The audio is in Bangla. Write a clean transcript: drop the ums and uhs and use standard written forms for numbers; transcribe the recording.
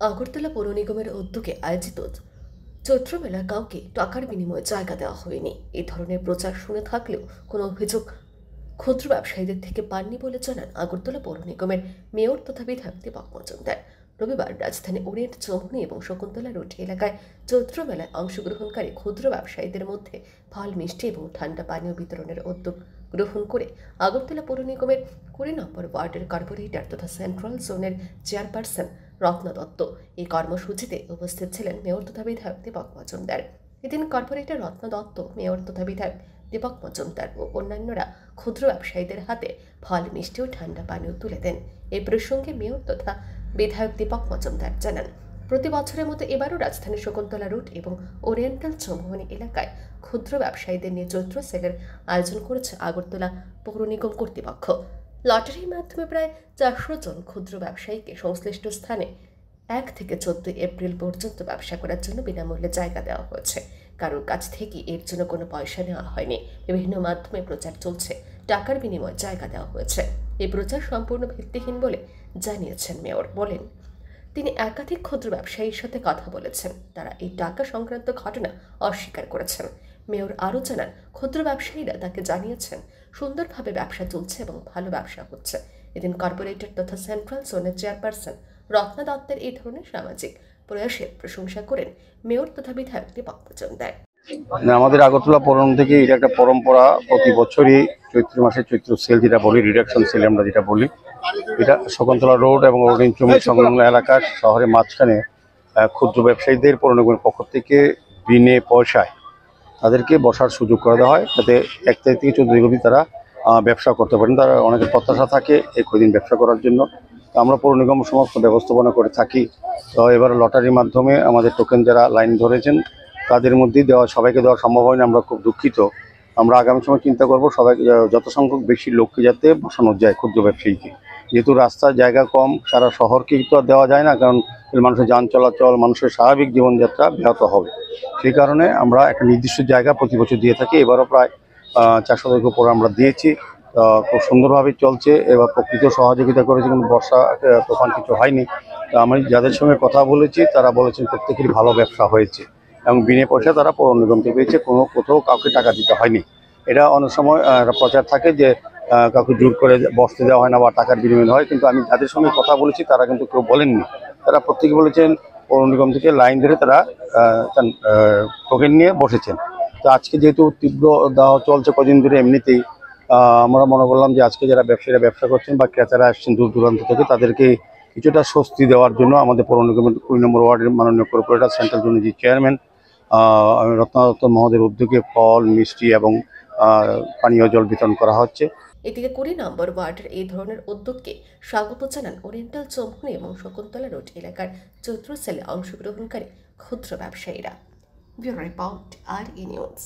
আগরতলা পৌর নিগমের উদ্যোগে আয়োজিত চৈত্র মেলায় কাউকে টাকার বিনিময়ে জায়গা দেওয়া হয়নি। এই ধরনের প্রচার শুনে থাকলেও কোনো অভিযোগ ক্ষুদ্র ব্যবসায়ীদের থেকে পাননি বলে জানান আগরতলা পৌর নিগমের মেয়র তথা বিধায়ক দীপক মজুমদার। রবিবার রাজধানী ওরিয়েন্ট চৌমুহনী এবং শকুন্তলা রোড এলাকায় চৈত্র মেলায় অংশগ্রহণকারী ক্ষুদ্র ব্যবসায়ীদের মধ্যে ফল, মিষ্টি এবং ঠান্ডা পানীয় বিতরণের উদ্যোগ গ্রহণ করে আগরতলা পৌর নিগমের 20 নম্বর ওয়ার্ডের কর্পোরেটর তথা সেন্ট্রাল জোনের চেয়ারপারসন রত্না দত্ত। এই কর্মসূচিতে উপস্থিত ছিলেন মেয়র তথা বিধায়ক দীপক মজুমদার। এদিন কর্পোরেটর রত্না দত্ত, মেয়র তথা বিধায়ক দীপক মজুমদার ও অন্যান্যরা ক্ষুদ্র ব্যবসায়ীদের হাতে ফল, মিষ্টি ও ঠান্ডা পানীয় তুলে দেন। এই প্রসঙ্গে মেয়র তথা বিধায়ক দীপক মজুমদার জানান, প্রতি বছরের মতো এবারও রাজধানীর শকুন্তলা রুট এবং ওরিয়েন্টাল চৌমুহনী এলাকায় ক্ষুদ্র ব্যবসায়ীদের নিয়ে চৈত্র সেলের আয়োজন করেছে আগরতলা পৌর নিগম কর্তৃপক্ষ। লটারির মাধ্যমে প্রায় 400 জন ক্ষুদ্র ব্যবসায়ীকে সংশ্লিষ্ট স্থানে 1 থেকে 14 এপ্রিল পর্যন্ত ব্যবসা করার জন্য বিনামূল্যে জায়গা দেওয়া হয়েছে। কারোর কাছ থেকে এর জন্য কোনো পয়সা নেওয়া হয়নি। বিভিন্ন মাধ্যমে প্রচার চলছে, টাকার বিনিময়ে জায়গা দেওয়া হয়েছে। এই প্রচার সম্পূর্ণ ভিত্তিহীন বলে জানিয়েছেন মেয়র। বলেন, তিনি একাধিক ক্ষুদ্র ব্যবসায়ীর সাথে কথা বলেছেন, তারা এই টাকা সংক্রান্ত ঘটনা অস্বীকার করেছেন। মেয়র আরও জানান, ক্ষুদ্র ব্যবসায়ীরা তাকে জানিয়েছেন সুন্দরভাবে ব্যবসা চলছে এবং ভালো ব্যবসা হচ্ছে। এদিন কর্পোরেটর তথা সেন্ট্রাল জোনের চেয়ারপারসন রত্না দত্তের এই ধরনের সামাজিক প্রয়াসের প্রশংসা করেন মেয়র তথা বিধায়ক দীপক মজুমদার। আমাদের আগরতলা পৌর থেকে এটা একটা পরম্পরা, প্রতি বছরই চৈত্র মাসে চৈত্র সেল যেটা বলি, রিডাকশন সেল আমরা যেটা বলি, এটা শকুন্তলা রোড এবং ওরিয়েন্ট চৌমুহনী সংলগ্ন এলাকার শহরের মাঝখানে ক্ষুদ্র ব্যবসায়ীদের পৌর নিগমের পক্ষ থেকে বিনে পয়সায় তাদেরকে বসার সুযোগ করে দেওয়া হয়, যাতে 1 তারিখ থেকে 14 তারিখ অবধি তারা ব্যবসা করতে পারেন। তারা অনেকের প্রত্যাশা থাকে এই কদিন ব্যবসা করার জন্য। আমরা পৌর নিগম সমস্ত ব্যবস্থাপনা করে থাকি। তো এবার লটারির মাধ্যমে আমাদের টোকেন যারা লাইন ধরেছেন তাদের মধ্যেই সবাইকে দেওয়া সম্ভব হয়নি, আমরা খুব দুঃখিত। আমরা আগামী সময় চিন্তা করব সবাই যত সংখ্যক বেশি লোককে যাতে বসানো যায় ক্ষুদ্র ব্যবসায়ীকে, যেহেতু রাস্তার জায়গা কম, সারা শহরকেই তো আর দেওয়া যায় না, কারণ মানুষের যান চলাচল, মানুষের স্বাভাবিক জীবনযাত্রা ব্যাহত হবে। সেই কারণে আমরা একটা নির্দিষ্ট জায়গা প্রতি বছর দিয়ে থাকি। এবারও প্রায় 400 উপর আমরা দিয়েছি। খুব সুন্দরভাবে চলছে। এবার প্রকৃত সহযোগিতা করেছে, কিন্তু বর্ষা তুফান কিছু হয়নি। তো আমি যাদের সঙ্গে কথা বলেছি তারা বলেছেন প্রত্যেকেরই ভালো ব্যবসা হয়েছে এবং বিনে পয়সা তারা পৌর নিগম থেকে পেয়েছে, কোথাও কাউকে টাকা দিতে হয়নি। এটা অনেক সময় প্রচার থাকে যে কাউকে জোর করে বসতে দেওয়া হয় না বা টাকার বিনিময় হয়, কিন্তু আমি যাদের সঙ্গে কথা বলেছি তারা কিন্তু কেউ বলেননি। তারা প্রত্যেকে বলেছেন পৌর নিগম থেকে লাইন ধরে তারা টোকেন নিয়ে বসেছেন। তো আজকে যেহেতু তীব্র দাহ চলছে কদিন ধরে, এমনিতেই আমরা মনে করলাম যে আজকে যারা ব্যবসায়ীরা ব্যবসা করছেন বা ক্রেতারা আসছেন দূর দূরান্ত থেকে, তাদেরকে কিছুটা স্বস্তি দেওয়ার জন্য আমাদের পৌর নিগমের 20 নম্বর ওয়ার্ডের মাননীয় কর্পোরেটর সেন্ট্রাল জোনের যে চেয়ারম্যান রত্না দত্ত মহোদয়ের উদ্যোগে ফল, মিষ্টি এবং পানীয় জল বিতরণ করা হচ্ছে। এদিকে 20 নম্বর ওয়ার্ডের এই ধরনের উদ্যোগকে স্বাগত জানান ওরিয়েন্টাল চৌমুহনী এবং শকুন্তলা রোড এলাকার চৈত্র সেলে অংশগ্রহণকারী ক্ষুদ্র ব্যবসায়ীরা। Bureau report, RE news.